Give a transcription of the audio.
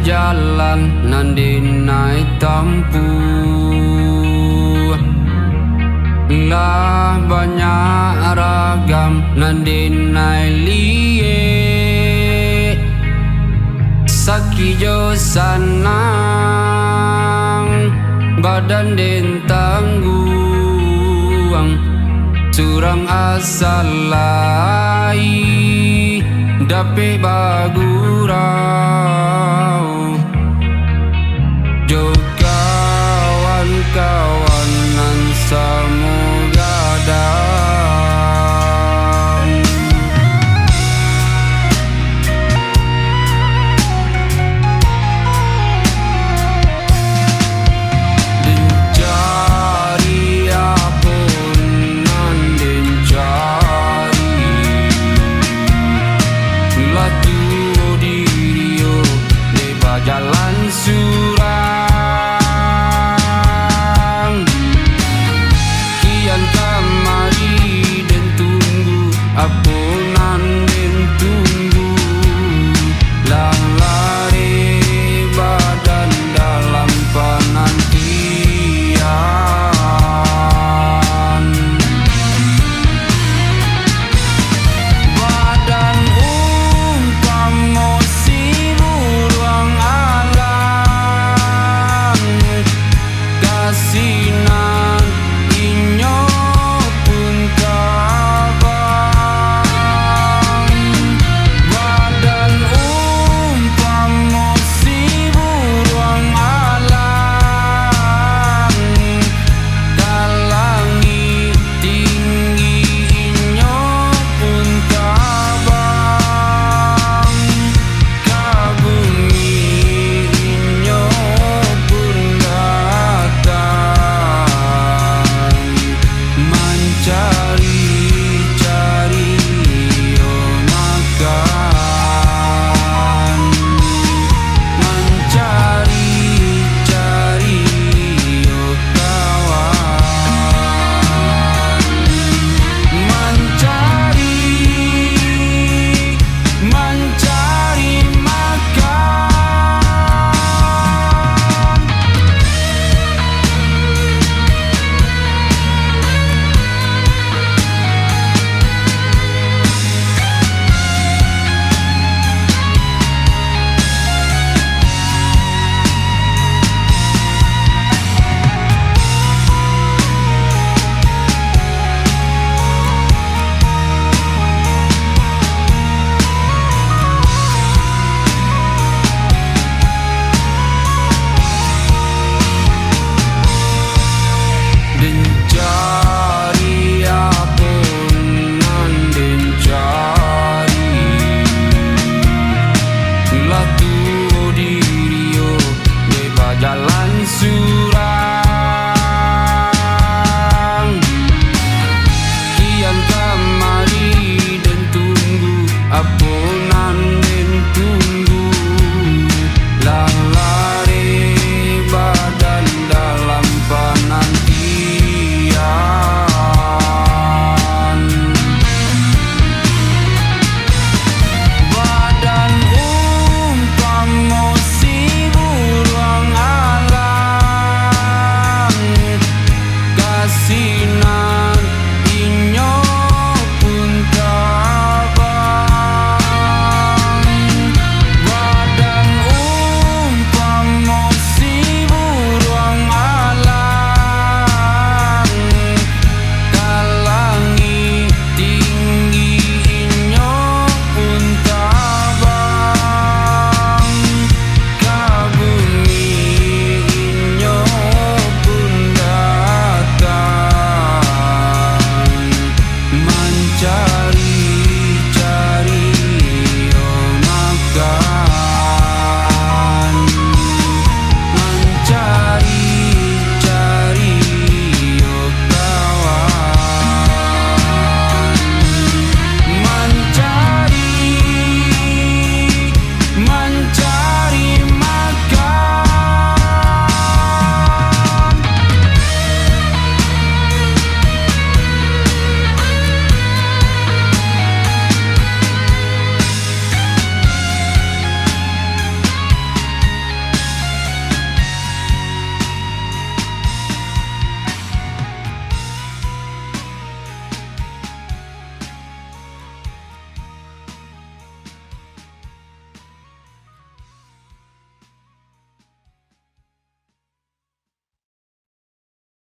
jalan nan dinai tempuh, lah banyak ragam nan dinai liye, sakijo sanang badan den tangguang, surang asalai dape bagurau, jo kawan-kawanan semoga damai. Den cari apun nan den cari, latu dirio de jalan surang, kian kamari den tunggu apunan den tunggu, lah lari badan dalam penantian. Badan umpama si ruang alam, kasinan inyo pun kabang. Badan umpama si ruang alam, kalangi tinggi inyo pun kabang, kabumi inyo pun datang mencari